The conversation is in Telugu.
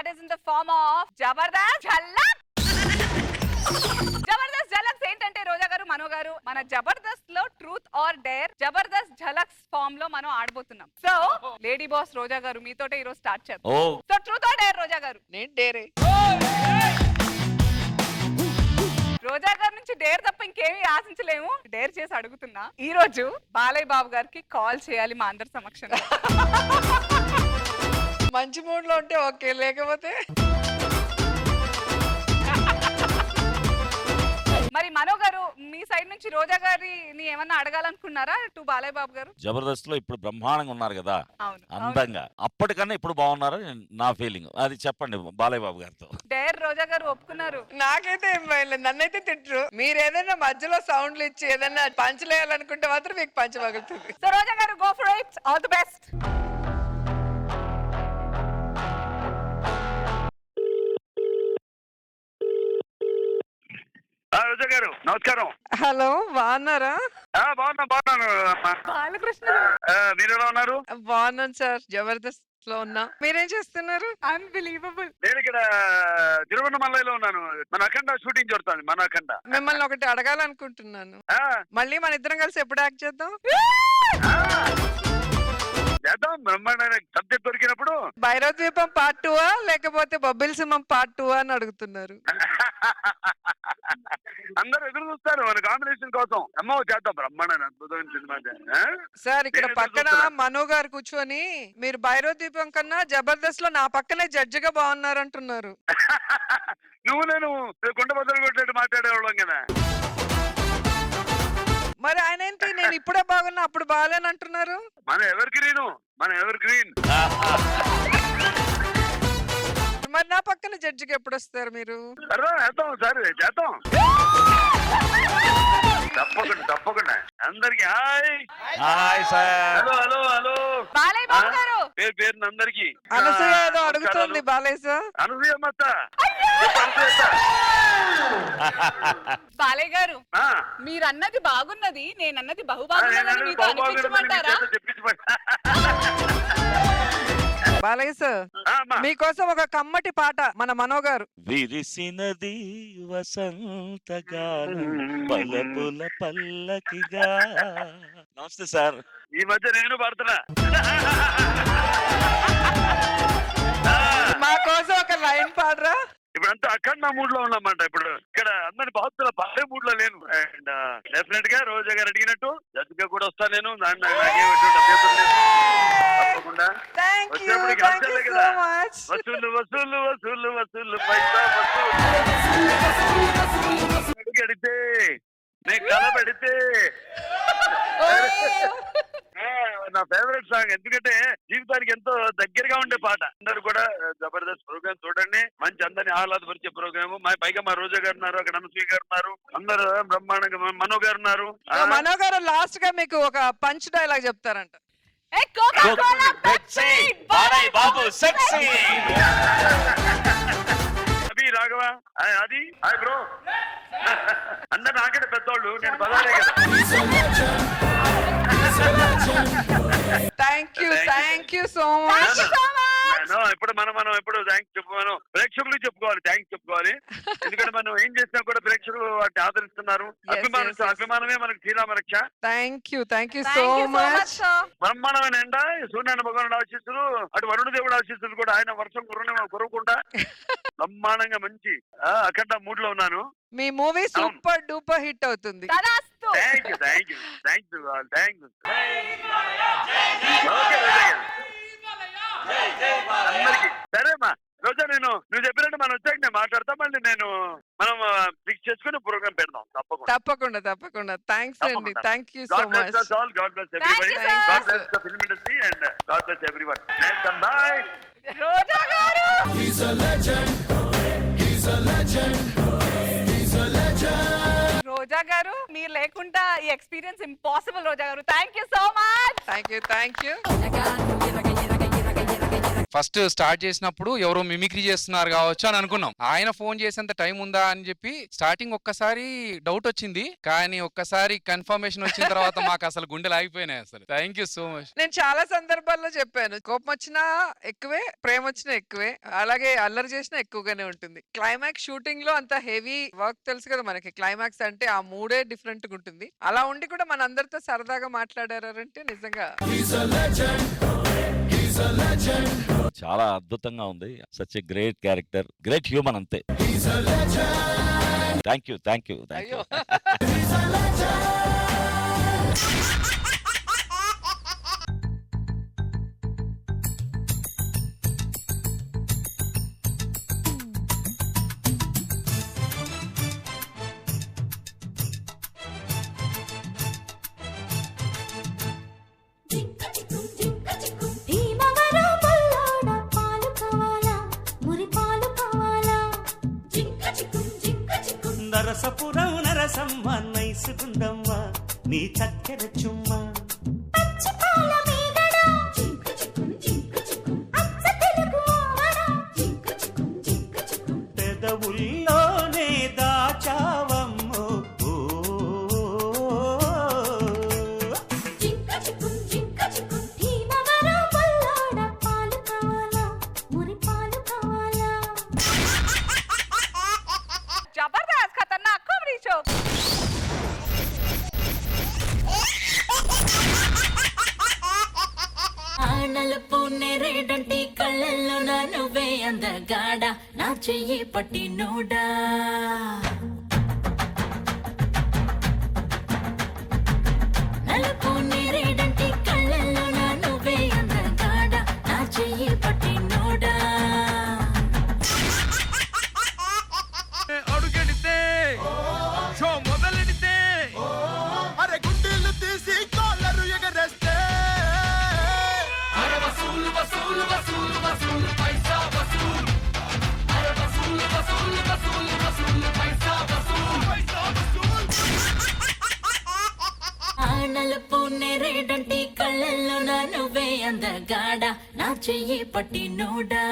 that is in the form of Jabardasth ఝలక్. జబర్దస్త్ ఝలక్స్ ఏంటంటే రోజా గారు, మనో గారు, మన జబర్దస్త్ లో ట్రూత్ ఆర్ డేర్ జబర్దస్త్ ఝలక్స్ ఫామ్ లో మనం ఆడబోతున్నాం. సో లేడీ బాస్ రోజా గారు మీతోటే ఈ రోజు స్టార్ట్ చేద్దాం. So truth or dare Roja గారు? నేను డేరే. రోజా గారి నుంచి డేర్ తప్ప ఇంకేమీ ఆశించలేము. డేర్ చేసి అడుగుతున్నా, ఈ రోజు బాలయ్య బాబు గారికి కాల్ చేయాలి మా అందరి సమక్షంలో. మంచి మూడ్ లో ఉంటే ఓకే, లేకపోతే మరి మనో గారు మీ సైడ్ నుంచి రోజా గారిని ఏమన్నా అడగాలనుకున్నారా టు బాలయ్య బాబు గారు? జబర్దస్త్ లో ఇప్పుడు బ్రహ్మాండంగా ఉన్నారు కదా, అవును, అందంగా. అప్పటికన్నా ఇప్పుడు బాగున్నారని నా ఫీలింగ్. అది చెప్పండి బాలయ్య బాబు గారితో. డేర్ రోజా గారు ఒప్పుకున్నారు. నాకైతే ఏం భయలేదు, నన్నైతే తిట్టరు. మీరు ఏదైనా మధ్యలో సౌండ్లు ఇచ్చి ఏదైనా పంచలేయాలనుకుంటే మాత్రం మీకు పంచ పగులుతుంది. సో రోజా గారు go for it, all the best. Roja గారు నమస్కారం. హలో, బాగున్నారా? బాగున్నాను. బాలకృష్ణ మీరు ఎలా ఉన్నారు? బాగున్నాను సార్, జబర్దస్త్ లో ఉన్నా. మీరేం చేస్తున్నారు? అన్బిలీవబుల్. నేను ఇక్కడ తిరువన్నమలైలో ఉన్నాను. మన అఖండ షూటింగ్ జరుగుతుంది. మన అఖండ. మిమ్మల్ని ఒకటి అడగాలనుకుంటున్నాను. మళ్ళీ మన ఇద్దరం కలిసి ఎప్పుడు యాక్ట్ చేద్దాం? చేద్దాం, బ్రహ్మాండ సబ్జెక్ట్ దొరికినప్పుడు. భైరవ ద్వీపం పార్ట్ 2 లేకపోతే బొబ్బిలి సింహం పార్ట్ 2 అని అడుగుతున్నారు. అందరూ ఎదురు చూస్తారు మన కాంబినేషన్ కోసం. అమ్మో చేద్దాం, బ్రహ్మాండ అద్భుతమైన సినిమా. సార్ ఇక్కడ నేను పక్కన చూస్తున్నా. మనో గారు కూర్చొని మీరు భైరవ ద్వీపం కన్నా జబర్దస్త్ లో నా పక్కనే జడ్జిగా బాగున్నారు అంటున్నారు. నువ్వు నేను కొండ బద్దలు కొట్టేట్టు మాట్లాడేవాళ్ళం కదా. మరి ఆయన ఏంటి నేను ఇప్పుడే బాగున్నా అప్పుడు బాగాలేని అంటున్నారు? మన ఎవర్ గ్రీన్. మరి నా పక్కన జడ్జికి ఎప్పుడు వస్తారు మీరు? చేద్దాం సార్, చేద్దాం. తప్పకుండా అందరికి hi. Hi sir. Hello Balayya Babu గారు పేరు అందరికి. అనసూయ ఏదో అడుగుతోంది బాలయ్య సార్. అనసూయ మత్త. బాలయ్య గారు మీరు అన్నది బాగున్నది, నేను అన్నది బహుబాగున్నదని మీతో అనిపించమంటారా? బాలయ్య సార్ మీకోసం ఒక కమ్మటి పాట మన మనో గారు. విరిసినది వసంతగానం పల్లపుల పల్లకిగా. నమస్తే సార్. ఈ మధ్య నేను పడుతున్నా. మా కోసం ఒక లైన్ పాడరా? ఇప్పుడంతా అఖండ మూడ్ లో ఉన్నామంట. ఇప్పుడు ఇక్కడ అందరి బాధ్యతల బాగా మూడ్ లో లేను. అండ్ డెఫినెట్ గా రోజా గారు అడిగినట్టు జడ్జిగా కూడా వస్తాను నేను. తప్పకుండా వచ్చేప్పటికి అంతే కదా. వసూలు పైసా వసూలు అడిగితే నేను కళ పెడితే నా ఫేవరెట్ సాంగ్. ఎందుకంటే జీవితానికి ఎంతో దగ్గరగా ఉండే పాట. అందరూ కూడా జబర్దస్త్ ప్రోగ్రామ్ చూడండి. మంచి అందరినీ ఆహ్లాదపరిచే ప్రోగ్రామ్. పైగా మా రోజా గారు ఉన్నారు, అక్కడ అనసూయ గారు ఉన్నారు, అందరూ బ్రహ్మాండంగా. మనో గారు ఉన్నారు. మనో గారు లాస్ట్ గా మీకు ఒక పంచ్ డైలాగ్ చెప్తారంట. బాలయ్య బాబు సెక్సీ. అభి రాఘవ అది హాయ్ బ్రో. అందరు నాకంటే పెద్దోళ్ళు, నేను పదాలే కదా. Thank you so much. ఇప్పుడు మనం ఎప్పుడు థ్యాంక్స్ చెప్పుకోను, ప్రేక్షకులు చెప్పుకోవాలి, థ్యాంక్స్ చెప్పుకోవాలి. ఎందుకంటే మనం ఏం చేసినా కూడా ప్రేక్షకులు వాటిని ఆదరిస్తున్నారు. అభిమానమే మనకు శ్రీరామ రక్ష. Thank you so much. బ్రహ్మాండమైన ఎండ, సూర్యనారాయణ భగవానుడు ఆశీస్సులు, అటు వరుణ దేవుడు ఆశీస్సులు కూడా. ఆయన వర్షం కురవకుండా బ్రహ్మాండంగా మంచి అఖండ మూడ్ లో ఉన్నాను. మీ మూవీ సూపర్ డూపర్ హిట్ అవుతుంది. Thank you. అందరికి సరేమ్మా. రోజా నువ్వు చెప్పినట్టు మనం వచ్చాక నేను మాట్లాడతా. మళ్ళీ మనం ఫిక్స్ చేసుకుని ప్రోగ్రామ్ పెడదాం. తప్పకుండా థ్యాంక్స్ అండి. Thank you so much. God bless everybody. God bless the film industry and God bless everyone. Welcome. Bye. రోజా గారు రోజా గారు మీరు లేకుండా ఈ ఎక్స్పీరియన్స్ ఇంపాసిబుల్. రోజా గారు thank you so much. Thank you first start చేసినప్పుడు ఎవరో మిమిక్రీ చేస్తున్నారు కావచ్చు అని అనుకున్నాం. ఆయన ఫోన్ చేసేంత టైం ఉందా అని చెప్పి స్టార్టింగ్ ఒక్కసారి డౌట్ వచ్చింది, కానీ ఒక్కసారి కన్ఫర్మేషన్ వచ్చిన తర్వాత మాకు అసలు గుండెలు ఆగిపోయినాయి అసలు. Thank you so much. నేను చాలా సందర్భాల్లో చెప్పాను, కోపం వచ్చినా ఎక్కువే, ప్రేమ వచ్చినా ఎక్కువే, అలాగే అల్లరి చేసినా ఎక్కువగానే ఉంటుంది. క్లైమాక్స్ షూటింగ్ లో అంత హెవీ వర్క్ తెలుసు కదా మనకి, క్లైమాక్స్ అంటే ఆ మూడే డిఫరెంట్ గా ఉంటుంది. అలా ఉండి కూడా మన అందరితో సరదాగా మాట్లాడారంటే నిజంగా చాలా అద్భుతంగా ఉంది. Such a great character, great human అంతే. Thank you. అయ్యో నరసపురం నరసమ్మ నైసుకుందమ్మ నీ చక్కెర చుమ్మ పెదవుల్లోనే దాచావమ్మో జబర్దస్త్ ఖతర్నాక్ కామెడీ షో. ఆనలపు నెరేడంటి కళ్ళల్లో నా నువ్వే అందగాడ నా చెయ్యి పట్టి నూడా నలుపు నెరేడంటి కళ్ళల్లో నా నువ్వే అందగాడ నా చెయ్యి పట్టి నూడా అడుగెడితే షో మొదలెడితే అరే గుండెలు తీసి కాలరు ఎగరేస్తే అరే వసూలు వసూలు వసూలు వసూలు పైసా వసూలు అరే వసూలు వసూలు వసూలు వసూలు పైసా వసూలు పైసా వసూలు ఆనలపు నెరేడంటి కళ్ళల్లో నా నువ్వే అందగాడ నా చెయ్యి పట్టి నూడా